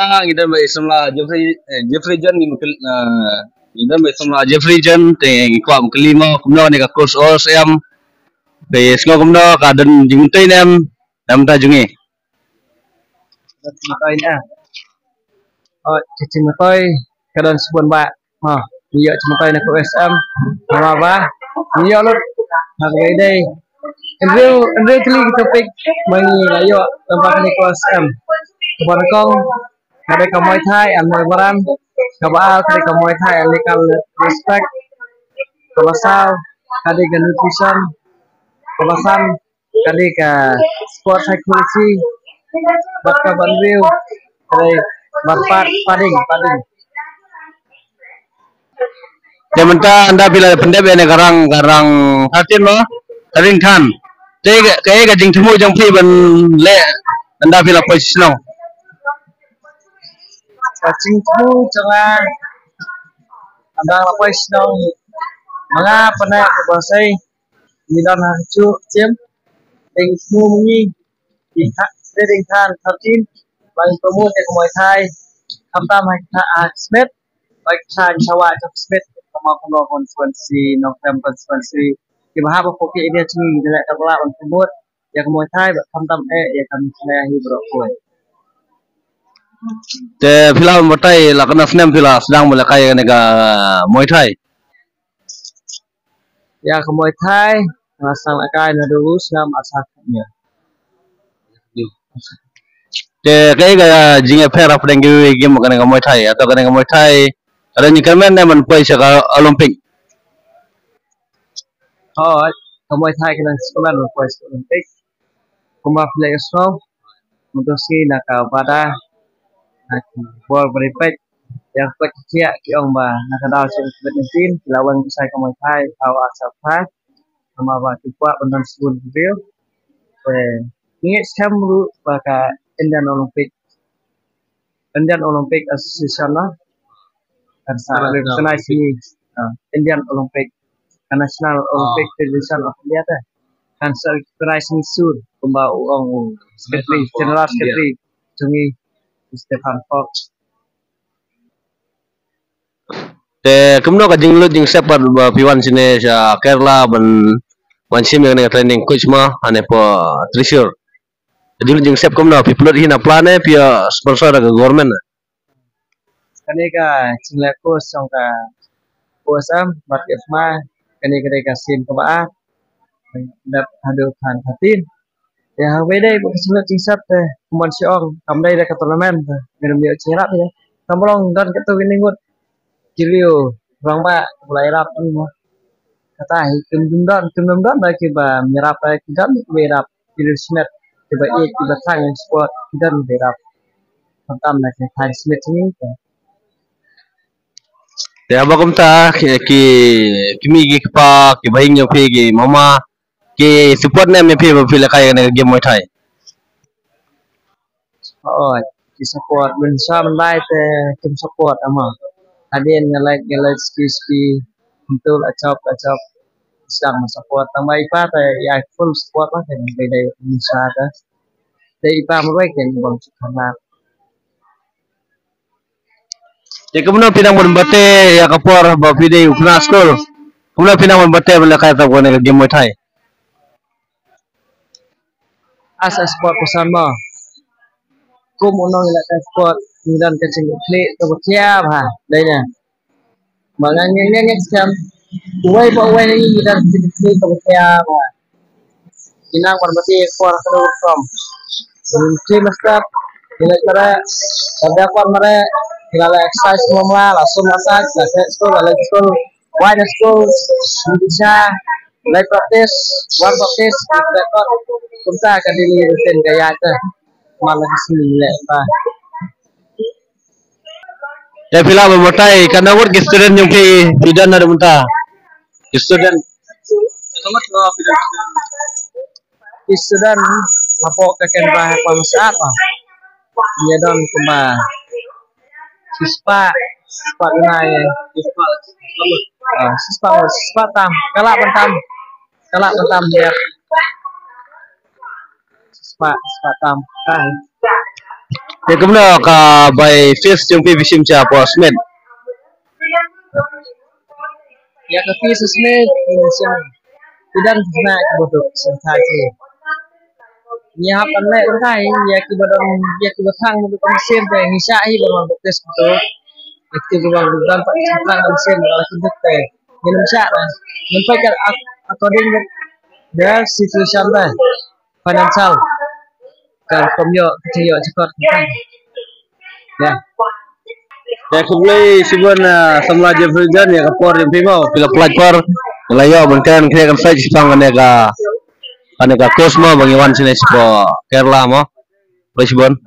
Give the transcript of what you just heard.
ta kita mai semla Jeffrey John ni mungkin kita mai semla Jeffrey John te kuam kelima kumno ni ka course OSM te sengo kumno ka dan jingtai nem ta jungi tay nha chim tay cái đơn buồn bạ giờ chim tay này của SM mà ba giờ luôn hàng ngày đây Andrew kali topik mengi ayo tempat ni của SM kepada kong ada kamoy Thai an moy baram kabal kali kamoy Thai an legal respect kabasal kali ke nutrition kabasan kali ke sport psychology bat ka banwil kali bat pading Jamanta anda bila pendek bene garang hatin lo taring than te ke ga jing thumu jang phi ban le anda bila posisi cacing tu jangan anda lapai sedang mga pernah bahasai midan hacu cem ting semua ni pihak trading than hatin bagi promote ke Muay Thai tam smith baik chan chawa jab smith sama kono konstituensi November konstituensi di bahas pokok ini cumi jelek kabla on promote ya Muay Thai tam ya kami saya hibro koi te film batai la kana snem pila sedang mula kai ne ga Muay Thai ya ke Muay Thai masang akai na dulu senam asaknya te kai ga jing affair of deng game kana ga Muay Thai atau kana ga Muay Thai ada ni kamen ne man poi sa Olympic ke Muay Thai kena sekolah poi Olympic kuma play so untuk si nak pada bol beripet yang kecil ki ong ba nak dal COVID-19 lawan saya ke Muay Thai awak sapa sama ba tupak benan sebul video ni scam baka Indian Olympic Association lah kan sana sini Indian Olympic National Olympic Federation of India kan organisasi sur kumba ong secretary general secretary jungi Stefan Fox te kumno ka jing lu jing separ piwan sine sa Kerala ban sim yang training coach ma ane po Trisur jadi lu jing sep kumno pi plot hina plane pi sponsor ga government kani ka cingla coach song ka OSM bat ma kani ka sin ka ba dap hadu kan hatin ya về đây một số chính sách mình sẽ cầm đây là cái tournament người miệng chế rap thế không long đơn cái tôi cái linh vật chỉ liều vàng bạc lại rap nhưng mà kata kim dum dan bagi ba mirap lagi dan mirap liều smith tiba tiba sang sport dan mirap tentang lagi Thai smith ini ya bagum ta ki kimi gi pa ki bahing yo phi gi mama ki support ne me phi ba phi la kai ne game Muay Thai di support ben sa man lai te tim support ama adien ngalai ski untuk acap sedang support tambah ipa te ya full support lah kan dari bisa ta dari ipa mulai kan bang kana ya kumno pinang bon bate ya kapor ba video kuna school kumno pinang bon bate bala kai ta ko ne game Muay Thai asa sport bersama kum unong ila sport dan kecing play to kia ha đây nè mà nghe xem quay ni dan play to kia ha inang pan bati for from play master ila cara ada kon mare ila exercise semua langsung masak school why the school bisa live practice one practice record chúng ta akan diri rutin gaya tu malah sini lepas ya pila ba motai kana wor ki student yung pi bidan na munta student selamat lo student apa kaken bah pangsa apa dia don kumba sispa nai sispa tam kalak bentam dia sispa tam Dia kemudian by face yang pi visim cha po Smith. Ya ke pi Smith ini siang tidak kena bodoh sentai sih. Ya pandai orang ya ki bodong ya ki batang untuk mesin teh ngisai berang tes betul. Itu berang dan pak sentai mesin kalau kita teh. Minum syak lah. Nampak kan according with the situation lah. Financial. Kalau komyo kecil cepat kan. Ya. Ya kemudian sibuan semula je berjalan ya kapor yang primo bila pelakor layo mungkin kira kan saya jepang aneka Cosmo bang Iwan sini sepo Kerala mo. Presibon.